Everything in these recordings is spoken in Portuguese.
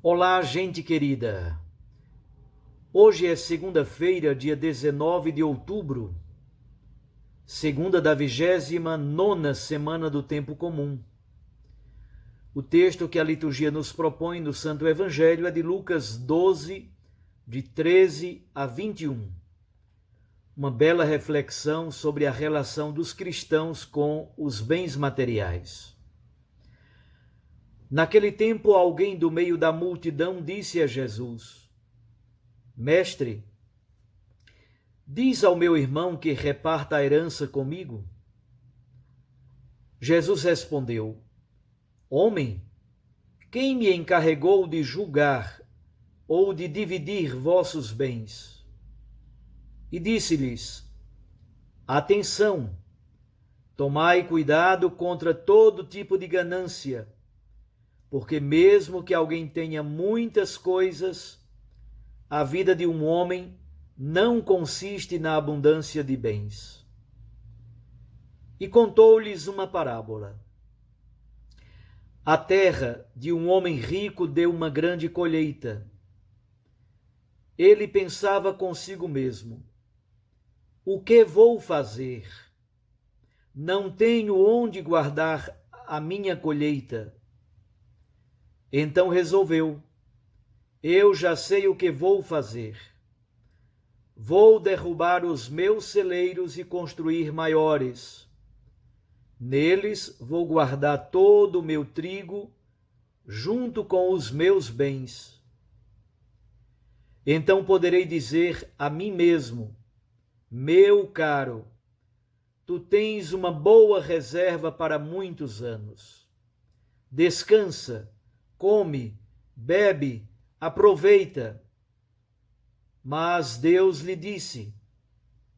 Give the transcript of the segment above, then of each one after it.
Olá, gente querida. Hoje é segunda-feira, dia 19 de outubro, segunda da 29ª semana do tempo comum. O texto que a liturgia nos propõe no Santo Evangelho é de Lucas 12, de 13 a 21. Uma bela reflexão sobre a relação dos cristãos com os bens materiais. Naquele tempo, alguém do meio da multidão disse a Jesus: Mestre, diz ao meu irmão que reparta a herança comigo. Jesus respondeu: Homem, quem me encarregou de julgar ou de dividir vossos bens? E disse-lhes: Atenção, tomai cuidado contra todo tipo de ganância, porque mesmo que alguém tenha muitas coisas, a vida de um homem não consiste na abundância de bens. E contou-lhes uma parábola. A terra de um homem rico deu uma grande colheita. Ele pensava consigo mesmo: o que vou fazer? Não tenho onde guardar a minha colheita. Então resolveu: eu já sei o que vou fazer. Vou derrubar os meus celeiros e construir maiores. Neles vou guardar todo o meu trigo, junto com os meus bens. Então poderei dizer a mim mesmo: meu caro, tu tens uma boa reserva para muitos anos. Descansa, come, bebe, aproveita. Mas Deus lhe disse: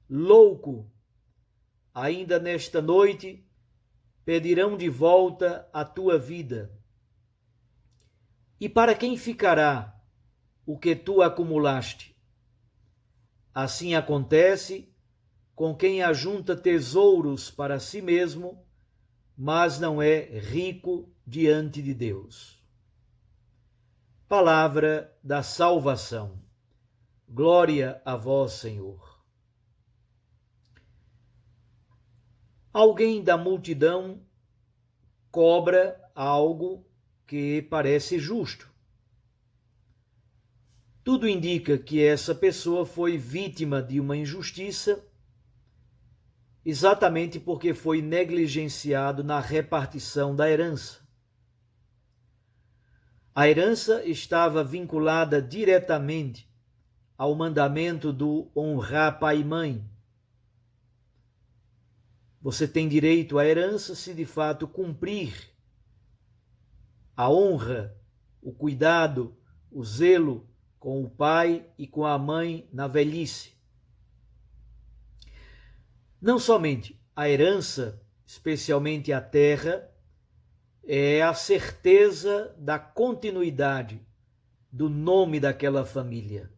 louco, ainda nesta noite pedirão de volta a tua vida. E para quem ficará o que tu acumulaste? Assim acontece com quem ajunta tesouros para si mesmo, mas não é rico diante de Deus. Palavra da salvação. Glória a vós, Senhor. Alguém da multidão cobra algo que parece justo. Tudo indica que essa pessoa foi vítima de uma injustiça, exatamente porque foi negligenciado na repartição da herança. A herança estava vinculada diretamente ao mandamento do honrar pai e mãe. Você tem direito à herança se de fato cumprir a honra, o cuidado, o zelo com o pai e com a mãe na velhice. Não somente a herança, especialmente a terra, é a certeza da continuidade do nome daquela família.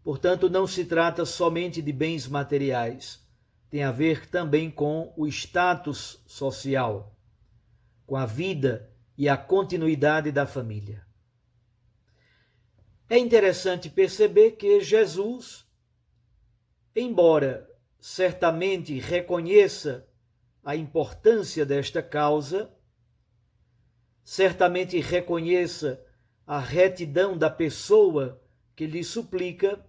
Portanto, não se trata somente de bens materiais, tem a ver também com o status social, com a vida e a continuidade da família. É interessante perceber que Jesus, embora certamente reconheça a importância desta causa, certamente reconheça a retidão da pessoa que lhe suplica,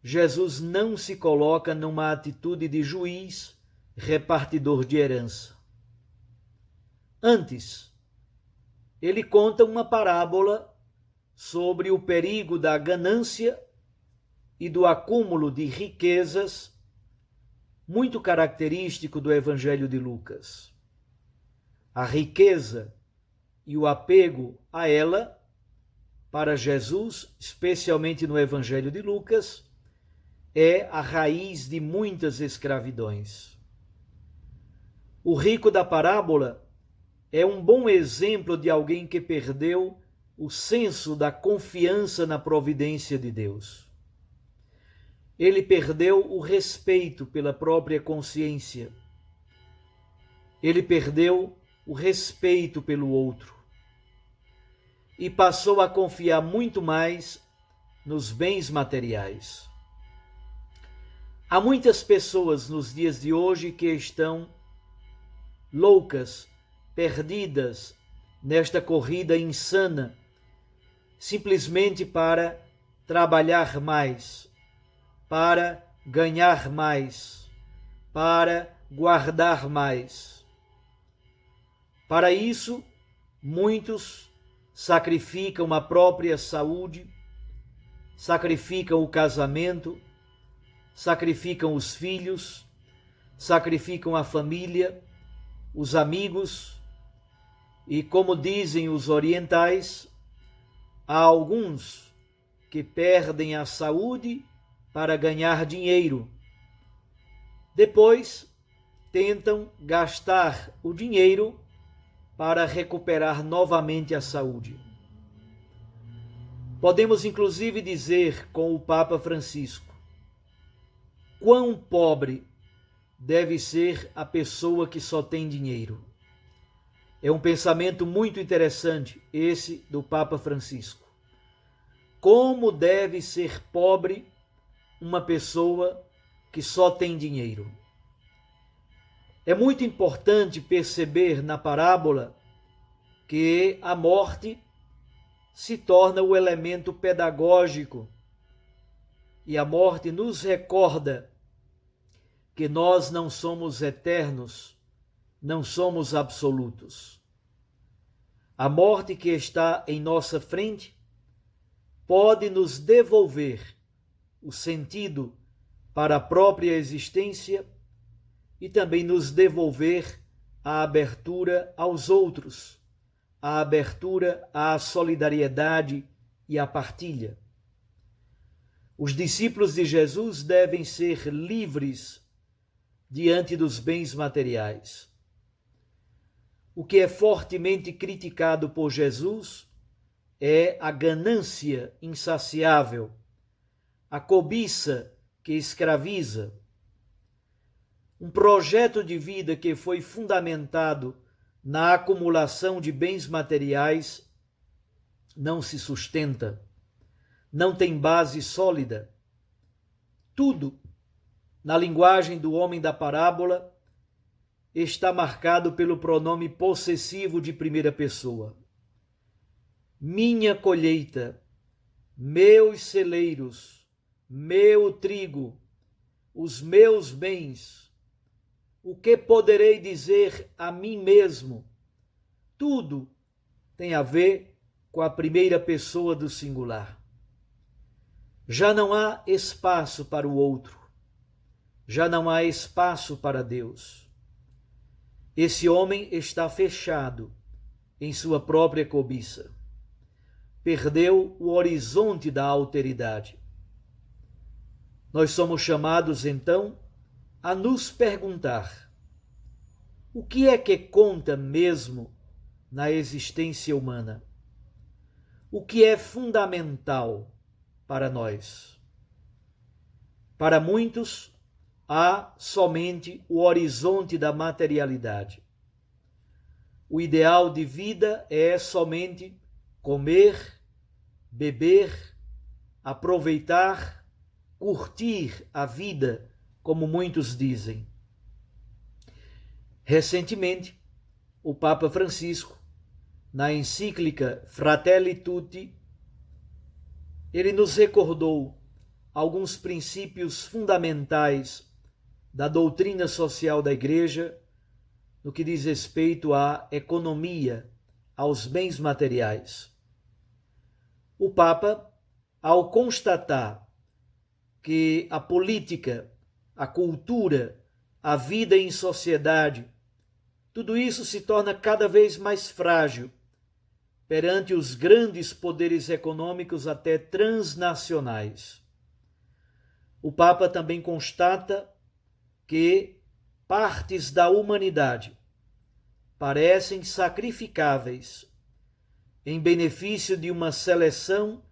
Jesus não se coloca numa atitude de juiz, repartidor de herança. Antes, ele conta uma parábola sobre o perigo da ganância e do acúmulo de riquezas, muito característico do Evangelho de Lucas. A riqueza e o apego a ela, para Jesus, especialmente no Evangelho de Lucas, é a raiz de muitas escravidões. O rico da parábola é um bom exemplo de alguém que perdeu o senso da confiança na providência de Deus. Ele perdeu o respeito pela própria consciência. Ele perdeu o respeito pelo outro. e passou a confiar muito mais nos bens materiais. Há muitas pessoas nos dias de hoje que estão loucas, perdidas nesta corrida insana, simplesmente para trabalhar mais, para ganhar mais, para guardar mais. Para isso, muitos sacrificam a própria saúde, sacrificam o casamento, sacrificam os filhos, sacrificam a família, os amigos, e como dizem os orientais, há alguns que perdem a saúde para ganhar dinheiro. Depois tentam gastar o dinheiro para recuperar novamente a saúde. Podemos inclusive dizer com o Papa Francisco: quão pobre deve ser a pessoa que só tem dinheiro. É um pensamento muito interessante esse do Papa Francisco. Como deve ser pobre uma pessoa que só tem dinheiro? É muito importante perceber na parábola que a morte se torna o elemento pedagógico e a morte nos recorda que nós não somos eternos, não somos absolutos. A morte que está em nossa frente pode nos devolver o sentido para a própria existência e também nos devolver a abertura aos outros, a abertura à solidariedade e à partilha. Os discípulos de Jesus devem ser livres diante dos bens materiais. O que é fortemente criticado por Jesus é a ganância insaciável, a cobiça que escraviza. Um projeto de vida que foi fundamentado na acumulação de bens materiais não se sustenta, não tem base sólida. Tudo, na linguagem do homem da parábola, está marcado pelo pronome possessivo de primeira pessoa. Minha colheita, meus celeiros, meu trigo, os meus bens, o que poderei dizer a mim mesmo? Tudo tem a ver com a primeira pessoa do singular. Já não há espaço para o outro, já não há espaço para Deus. Esse homem está fechado em sua própria cobiça. Perdeu o horizonte da alteridade. Nós somos chamados, então, a nos perguntar: o que é que conta mesmo na existência humana? O que é fundamental para nós? Para muitos, há somente o horizonte da materialidade. O ideal de vida é somente comer, beber, aproveitar, curtir a vida, como muitos dizem. Recentemente, o Papa Francisco, na encíclica Fratelli Tutti, ele nos recordou alguns princípios fundamentais da doutrina social da Igreja no que diz respeito à economia, aos bens materiais. O Papa, ao constatar que a política, a cultura, a vida em sociedade, tudo isso se torna cada vez mais frágil perante os grandes poderes econômicos até transnacionais. O Papa também constata que partes da humanidade parecem sacrificáveis em benefício de uma seleção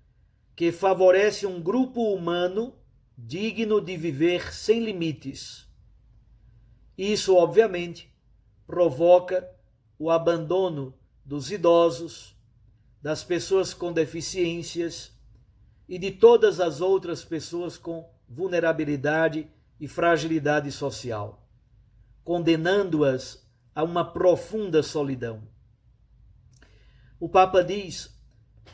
que favorece um grupo humano digno de viver sem limites. Isso, obviamente, provoca o abandono dos idosos, das pessoas com deficiências e de todas as outras pessoas com vulnerabilidade e fragilidade social, condenando-as a uma profunda solidão. O Papa diz: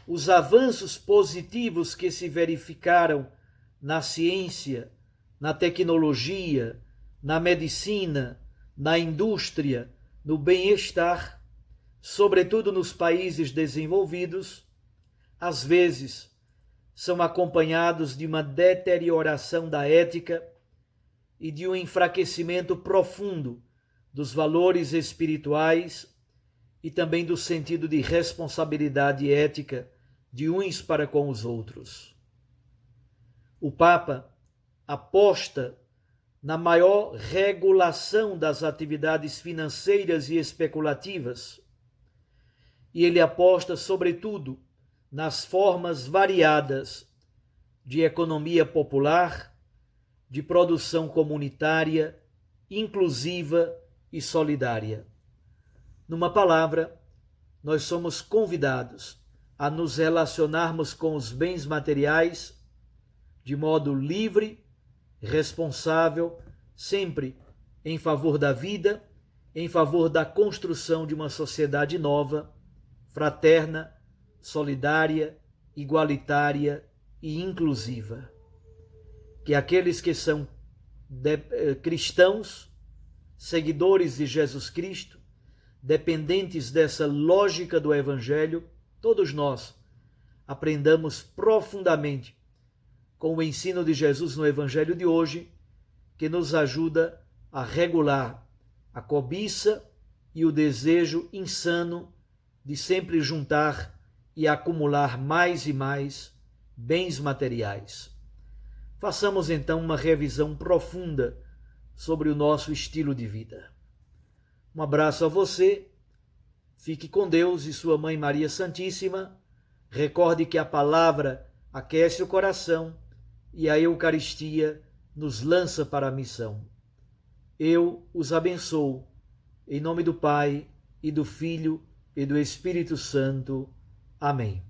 os avanços positivos que se verificaram na ciência, na tecnologia, na medicina, na indústria, no bem-estar, sobretudo nos países desenvolvidos, às vezes são acompanhados de uma deterioração da ética e de um enfraquecimento profundo dos valores espirituais e também do sentido de responsabilidade ética de uns para com os outros. O Papa aposta na maior regulação das atividades financeiras e especulativas, e ele aposta, sobretudo, nas formas variadas de economia popular, de produção comunitária, inclusiva e solidária. Numa palavra, nós somos convidados a nos relacionarmos com os bens materiais de modo livre, responsável, sempre em favor da vida, em favor da construção de uma sociedade nova, fraterna, solidária, igualitária e inclusiva. Que aqueles que são cristãos, seguidores de Jesus Cristo, dependentes dessa lógica do Evangelho, todos nós aprendamos profundamente com o ensino de Jesus no Evangelho de hoje, que nos ajuda a regular a cobiça e o desejo insano de sempre juntar e acumular mais e mais bens materiais. Façamos então uma revisão profunda sobre o nosso estilo de vida. Um abraço a você, fique com Deus e sua Mãe Maria Santíssima. Recorde que a palavra aquece o coração e a Eucaristia nos lança para a missão. Eu os abençoo, em nome do Pai, e do Filho, e do Espírito Santo. Amém.